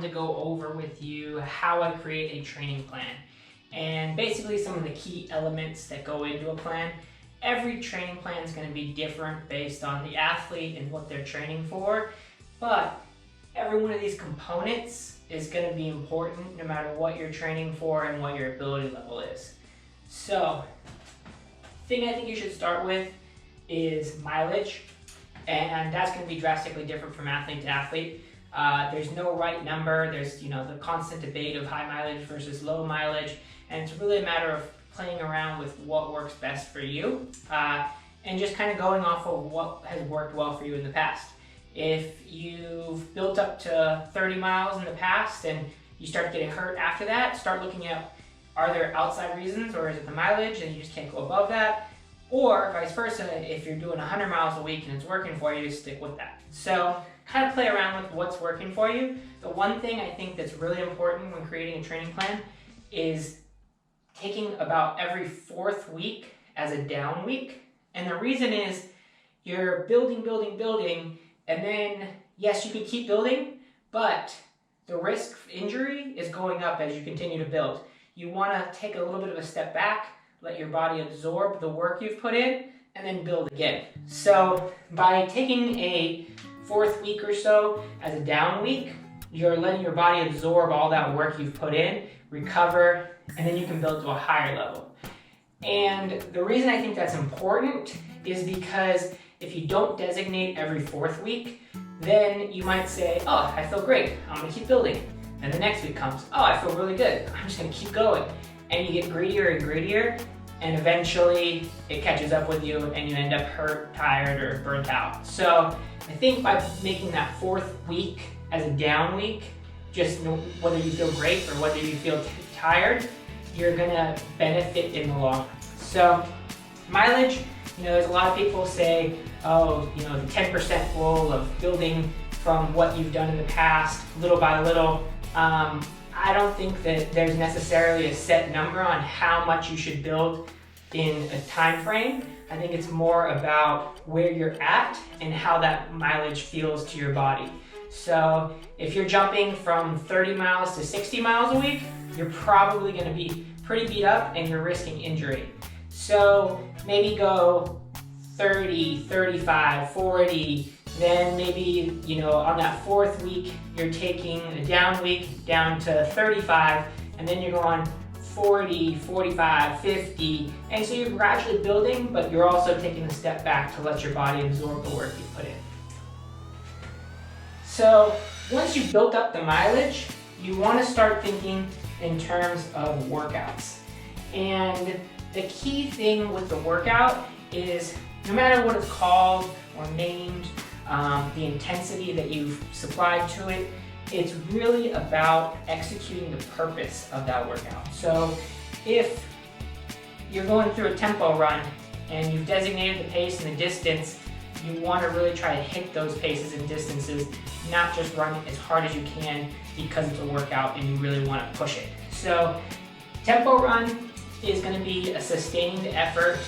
to go over with you how I create a training plan and basically some of the key elements that go into a plan. Every training plan is going to be different based on the athlete and what they're training for, but every one of these components is going to be important no matter what you're training for and what your ability level is. So, the thing I think you should start with is mileage, and that's going to be drastically different from athlete to athlete. There's no right number. There's the constant debate of high mileage versus low mileage, and it's really a matter of playing around with what works best for you and just kind of going off of what has worked well for you in the past. If you've built up to 30 miles in the past and you start getting hurt after that, start looking at, are there outside reasons, or is it the mileage and you just can't go above that? Or vice versa, if you're doing 100 miles a week and it's working for you, stick with that. So kind of play around with what's working for you. The one thing I think that's really important when creating a training plan is taking about every 4th week as a down week. And the reason is you're building, and then yes, you could keep building, but the risk of injury is going up as you continue to build. You want to take a little bit of a step back, let your body absorb the work you've put in, and then build again. So by taking a 4th week or so as a down week, you're letting your body absorb all that work you've put in, recover, and then you can build to a higher level. And the reason I think that's important is because if you don't designate every 4th week, then you might say, oh, I feel great, I'm gonna keep building. And the next week comes, oh, I feel really good, I'm just gonna keep going. And you get greedier and greedier, and eventually it catches up with you and you end up hurt, tired, or burnt out. So I think by making that 4th week as a down week, just whether you feel great or whether you feel tired, you're gonna benefit in the long run. So mileage, there's a lot of people say, oh, the 10% rule of building from what you've done in the past, little by little. I don't think that there's necessarily a set number on how much you should build in a time frame. I think it's more about where you're at and how that mileage feels to your body. So if you're jumping from 30 miles to 60 miles a week, you're probably going to be pretty beat up and you're risking injury. So maybe go 30, 35, 40, then maybe, on that 4th week, you're taking a down week down to 35, and then you're going 40, 45, 50, and so you're gradually building, but you're also taking a step back to let your body absorb the work you put in. So once you've built up the mileage, you want to start thinking in terms of workouts. And the key thing with the workout is no matter what it's called or named, the intensity that you've supplied to it, it's really about executing the purpose of that workout. So if you're going through a tempo run and you've designated the pace and the distance, you want to really try to hit those paces and distances, not just run as hard as you can because it's a workout and you really want to push it. So tempo run is going to be a sustained effort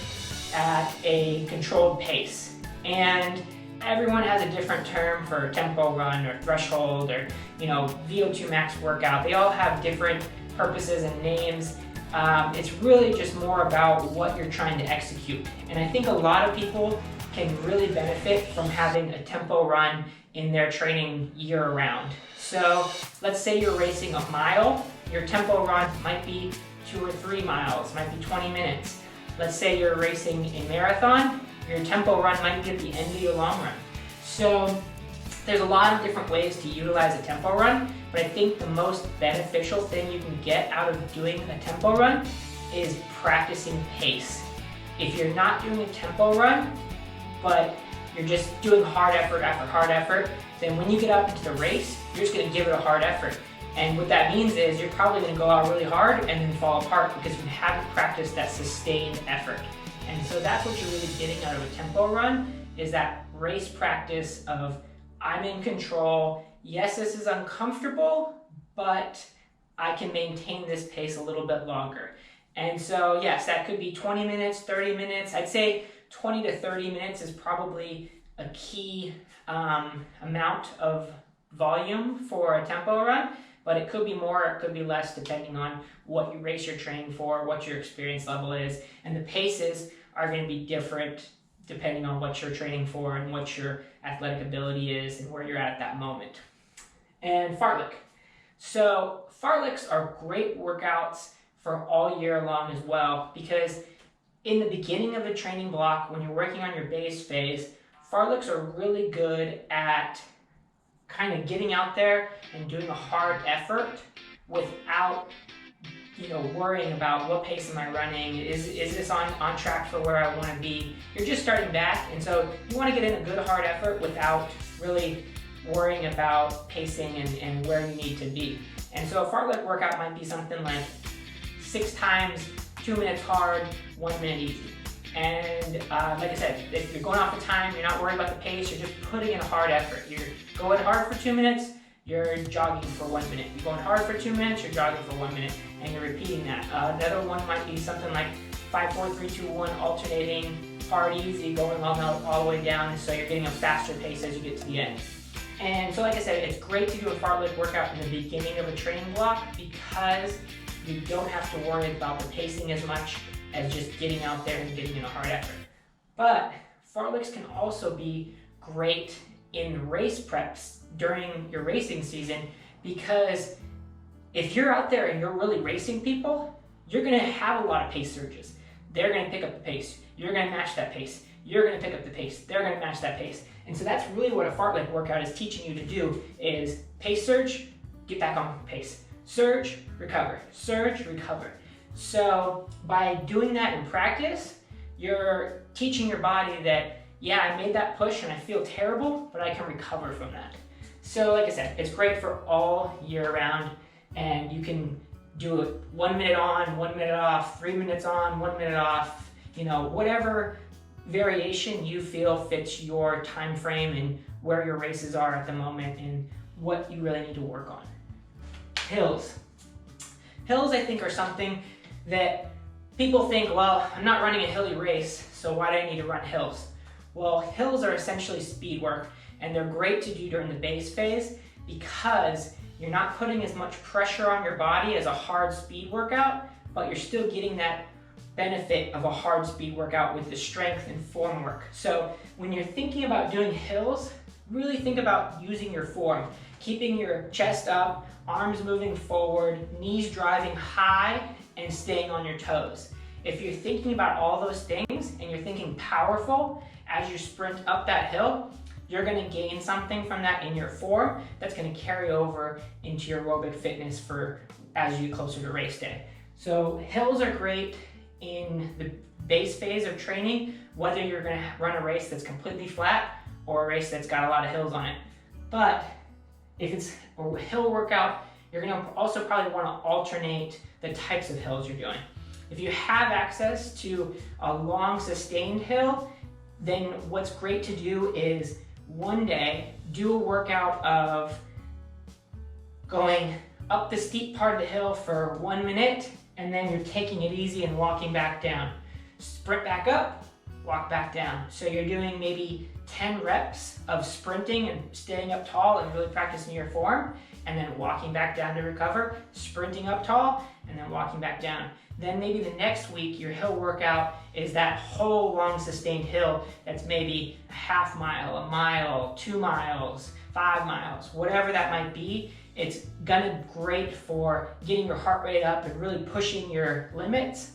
at a controlled pace. And everyone has a different term for tempo run or threshold or VO2 max workout. They all have different purposes and names. It's really just more about what you're trying to execute. And I think a lot of people can really benefit from having a tempo run in their training year round. So let's say you're racing a mile, your tempo run might be 2 or 3 miles, might be 20 minutes. Let's say you're racing a marathon, your tempo run might be at the end of your long run. So there's a lot of different ways to utilize a tempo run, but I think the most beneficial thing you can get out of doing a tempo run is practicing pace. If you're not doing a tempo run, but you're just doing hard effort after hard effort, then when you get up into the race, you're just going to give it a hard effort. And what that means is you're probably going to go out really hard and then fall apart because you haven't practiced that sustained effort. And so that's what you're really getting out of a tempo run, is that race practice of I'm in control. Yes, this is uncomfortable, but I can maintain this pace a little bit longer. And so yes, that could be 20 minutes, 30 minutes. I'd say 20 to 30 minutes is probably a key amount of volume for a tempo run. but it could be more, it could be less, depending on what race you're training for, what your experience level is, and the paces are going to be different depending on what you're training for and what your athletic ability is and where you're at that moment. And Fartlek. So Fartleks are great workouts for all year long as well, because in the beginning of a training block, when you're working on your base phase, Fartleks are really good at kind of getting out there and doing a hard effort without worrying about what pace am I running, is this on track for where I want to be. You're just starting back, and so you want to get in a good hard effort without really worrying about pacing and where you need to be. And so a fartlek workout might be something like 6 times, 2 minutes hard, 1 minute easy. And like I said, if you're going off the time, you're not worried about the pace, you're just putting in a hard effort. You're going hard for 2 minutes, you're jogging for 1 minute. You're going hard for 2 minutes, you're jogging for 1 minute, and you're repeating that. Another one might be something like 5, 4, 3, 2, 1, alternating hard, easy, going all the way down, so you're getting a faster pace as you get to the end. And so like I said, it's great to do a fartlek workout in the beginning of a training block because you don't have to worry about the pacing as much as just getting out there and getting in a hard effort. But fartleks can also be great in race preps during your racing season, because if you're out there and you're really racing people, you're gonna have a lot of pace surges. They're gonna pick up the pace. You're gonna match that pace. You're gonna pick up the pace. They're gonna match that pace. And so that's really what a fartlek workout is teaching you to do, is pace surge, get back on pace. Surge, recover. Surge, recover. So by doing that in practice, you're teaching your body that, yeah, I made that push and I feel terrible, but I can recover from that. So like I said, it's great for all year round, and you can do it 1 minute on, 1 minute off, 3 minutes on, 1 minute off, whatever variation you feel fits your time frame and where your races are at the moment and what you really need to work on. Hills. Hills, I think, are something that people think, well, I'm not running a hilly race, so why do I need to run hills? Well, hills are essentially speed work, and they're great to do during the base phase because you're not putting as much pressure on your body as a hard speed workout, but you're still getting that benefit of a hard speed workout with the strength and form work. So when you're thinking about doing hills, really think about using your form, keeping your chest up, arms moving forward, knees driving high, and staying on your toes. If you're thinking about all those things and you're thinking powerful as you sprint up that hill, you're gonna gain something from that in your form that's gonna carry over into your aerobic fitness for as you get closer to race day. So hills are great in the base phase of training, whether you're gonna run a race that's completely flat or a race that's got a lot of hills on it. But if it's a hill workout, you're gonna also probably wanna alternate the types of hills you're doing. If you have access to a long sustained hill, then what's great to do is one day do a workout of going up the steep part of the hill for 1 minute, and then you're taking it easy and walking back down. Sprint back up, walk back down. So you're doing maybe 10 reps of sprinting and staying up tall and really practicing your form, and then walking back down to recover, sprinting up tall, and then walking back down. Then maybe the next week, your hill workout is that whole long sustained hill that's maybe a half mile, a mile, 2 miles, 5 miles, whatever that might be. It's gonna be great for getting your heart rate up and really pushing your limits.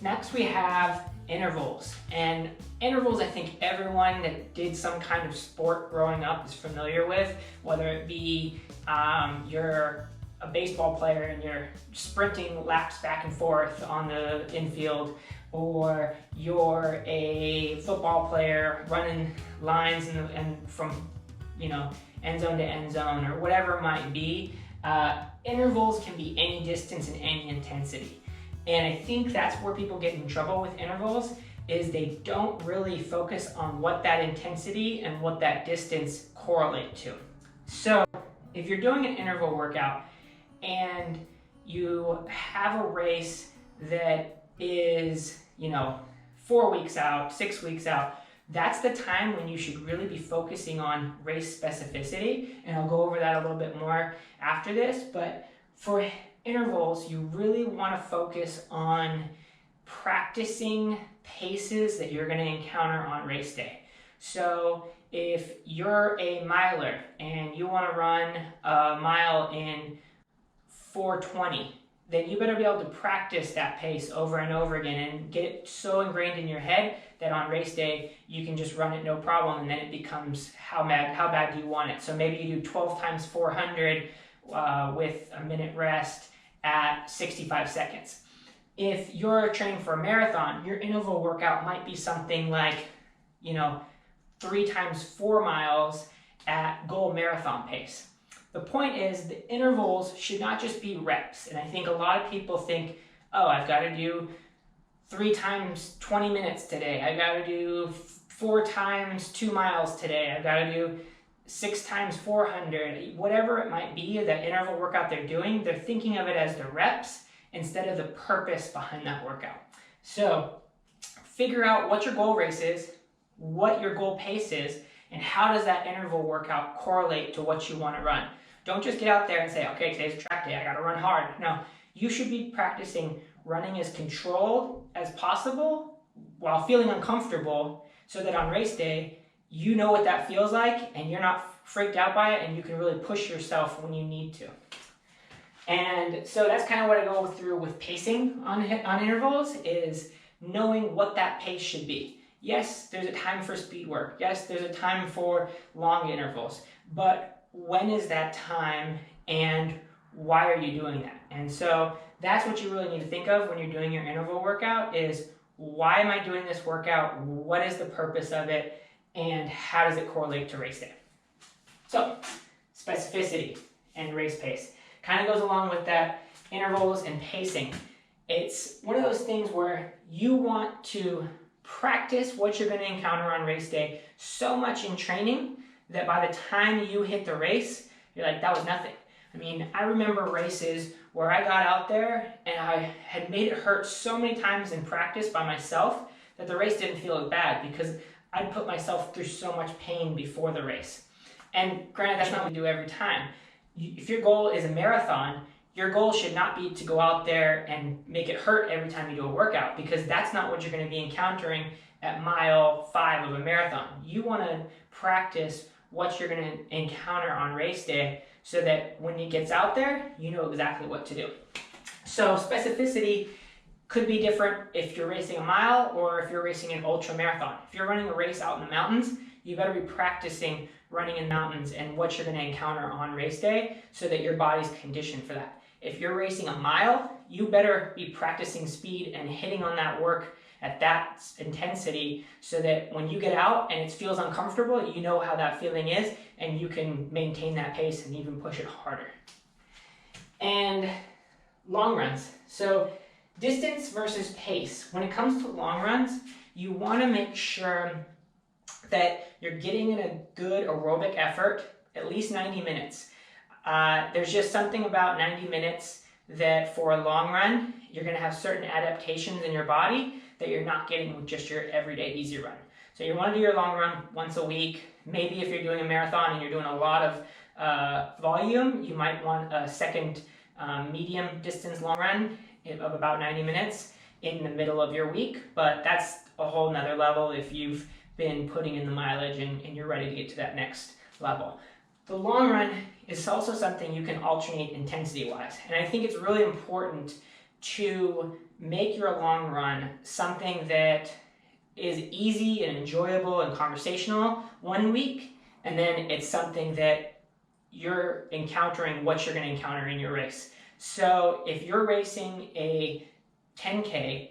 Next we have intervals. And intervals, I think everyone that did some kind of sport growing up is familiar with, whether it be you're a baseball player and you're sprinting laps back and forth on the infield, or you're a football player running lines and from end zone to end zone, or whatever it might be. Intervals can be any distance and any intensity. And I think that's where people get in trouble with intervals, is they don't really focus on what that intensity and what that distance correlate to. So if you're doing an interval workout and you have a race that is, 4 weeks out, 6 weeks out, that's the time when you should really be focusing on race specificity, and I'll go over that a little bit more after this. But for intervals, you really want to focus on practicing paces that you're going to encounter on race day. So if you're a miler and you want to run a mile in 4:20, then you better be able to practice that pace over and over again and get it so ingrained in your head that on race day you can just run it no problem, and then it becomes how bad do you want it. So maybe you do 12 times 400 with a minute rest at 65 seconds. If you're training for a marathon, your interval workout might be something like, 3 times 4 miles at goal marathon pace. The point is, the intervals should not just be reps. And I think a lot of people think, oh, I've got to do 3 times 20 minutes today. I've got to do 4 times 2 miles today. I've got to do 6 times 400. Whatever it might be, that interval workout they're doing, they're thinking of it as the reps instead of the purpose behind that workout. So figure out what your goal race is, what your goal pace is, and how does that interval workout correlate to what you want to run. Don't just get out there and say, okay, today's track day, I got to run hard. No, you should be practicing running as controlled as possible while feeling uncomfortable, so that on race day, you know what that feels like and you're not freaked out by it, and you can really push yourself when you need to. And so that's kind of what I go through with pacing on intervals, is knowing what that pace should be. Yes, there's a time for speed work. Yes, there's a time for long intervals. But when is that time, and why are you doing that? And so that's what you really need to think of when you're doing your interval workout, is why am I doing this workout? What is the purpose of it? And how does it correlate to race day? So specificity and race pace kind of goes along with that, intervals and pacing. It's one of those things where you want to practice what you're going to encounter on race day so much in training that by the time you hit the race, you're like, that was nothing. I mean, I remember races where I got out there and I had made it hurt so many times in practice by myself that the race didn't feel as bad, because I'd put myself through so much pain before the race. And granted, that's not what we do every time. If your goal is a marathon, your goal should not be to go out there and make it hurt every time you do a workout, because that's not what you're going to be encountering at mile 5 of a marathon. You want to practice what you're going to encounter on race day, so that when it gets out there, you know exactly what to do. So specificity could be different if you're racing a mile or if you're racing an ultra marathon. If you're running a race out in the mountains, you better be practicing running in mountains and what you're going to encounter on race day, so that your body's conditioned for that. If you're racing a mile, you better be practicing speed and hitting on that work at that intensity, so that when you get out and it feels uncomfortable, you know how that feeling is, and you can maintain that pace and even push it harder. And long runs. So distance versus pace. When it comes to long runs, you want to make sure that you're getting in a good aerobic effort, at least 90 minutes. There's just something about 90 minutes that for a long run, you're going to have certain adaptations in your body that you're not getting with just your everyday easy run. So you want to do your long run once a week. Maybe if you're doing a marathon and you're doing a lot of volume, you might want a second medium distance long run of about 90 minutes in the middle of your week. But that's a whole nother level if you've been putting in the mileage and you're ready to get to that next level. The long run is also something you can alternate intensity-wise. And I think it's really important to make your long run something that is easy and enjoyable and conversational one week, and then it's something that you're encountering what you're going to encounter in your race. So if you're racing a 10K,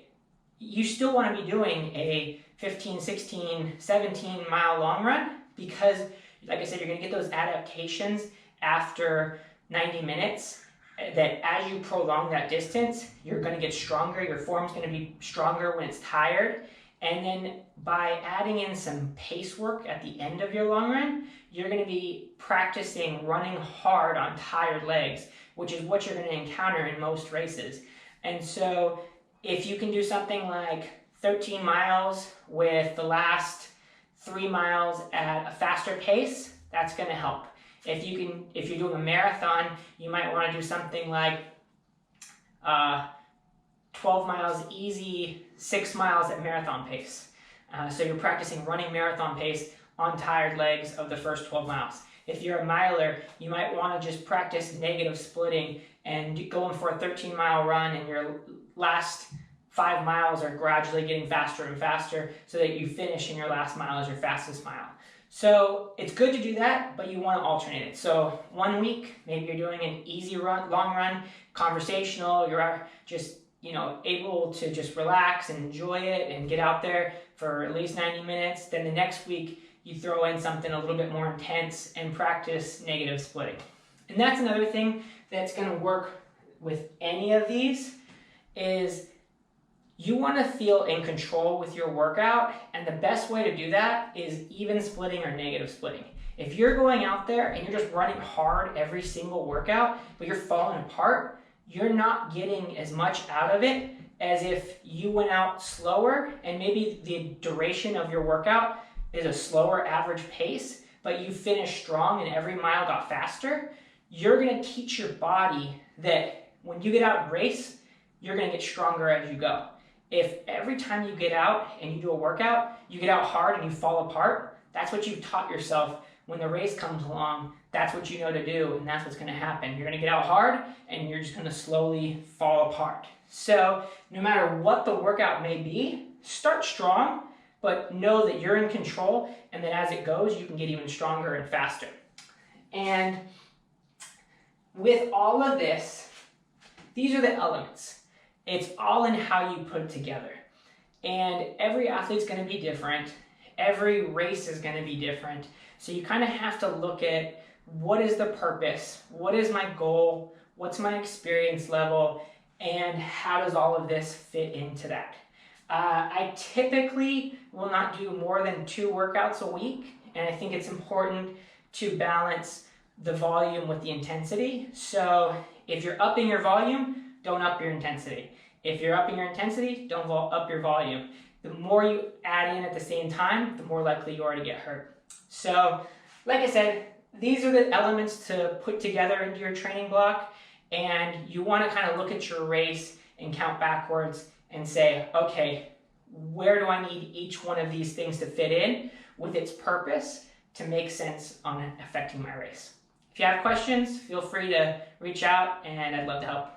you still want to be doing a 15, 16, 17 mile long run, because like I said, you're going to get those adaptations after 90 minutes that as you prolong that distance, you're going to get stronger. Your form's going to be stronger when it's tired. And then by adding in some pace work at the end of your long run, you're going to be practicing running hard on tired legs, which is what you're going to encounter in most races. And so if you can do something like 13 miles with the last 3 miles at a faster pace, that's going to help. If you're doing a marathon, you might want to do something like 12 miles easy, 6 miles at marathon pace. So you're practicing running marathon pace on tired legs of the first 12 miles. If you're a miler, you might want to just practice negative splitting and going for a 13-mile run, and your last 5 miles are gradually getting faster and faster so that you finish in your last mile as your fastest mile. So it's good to do that, but you want to alternate it. So 1 week, maybe you're doing an easy run, long run, conversational, you're just able to just relax and enjoy it and get out there for at least 90 minutes. Then the next week, you throw in something a little bit more intense and practice negative splitting. And that's another thing that's going to work with any of these is you want to feel in control with your workout, and the best way to do that is even splitting or negative splitting. If you're going out there and you're just running hard every single workout, but you're falling apart, you're not getting as much out of it as if you went out slower, and maybe the duration of your workout is a slower average pace, but you finished strong and every mile got faster. You're going to teach your body that when you get out and race, you're going to get stronger as you go. If every time you get out and you do a workout, you get out hard and you fall apart, that's what you've taught yourself. When the race comes along, that's what you know to do, and that's what's going to happen. You're going to get out hard, and you're just going to slowly fall apart. So no matter what the workout may be, start strong, but know that you're in control, and that as it goes, you can get even stronger and faster. And with all of this, these are the elements. It's all in how you put it together. And every athlete's going to be different. Every race is going to be different. So you kind of have to look at what is the purpose, what is my goal, what's my experience level, and how does all of this fit into that. I typically will not do more than 2 workouts a week, and I think it's important to balance the volume with the intensity. So if you're upping your volume, don't up your intensity. If you're upping your intensity, don't up your volume. The more you add in at the same time, the more likely you are to get hurt. So, like I said, these are the elements to put together into your training block, and you want to kind of look at your race and count backwards and say, okay, where do I need each one of these things to fit in with its purpose to make sense on affecting my race? If you have questions, feel free to reach out, and I'd love to help.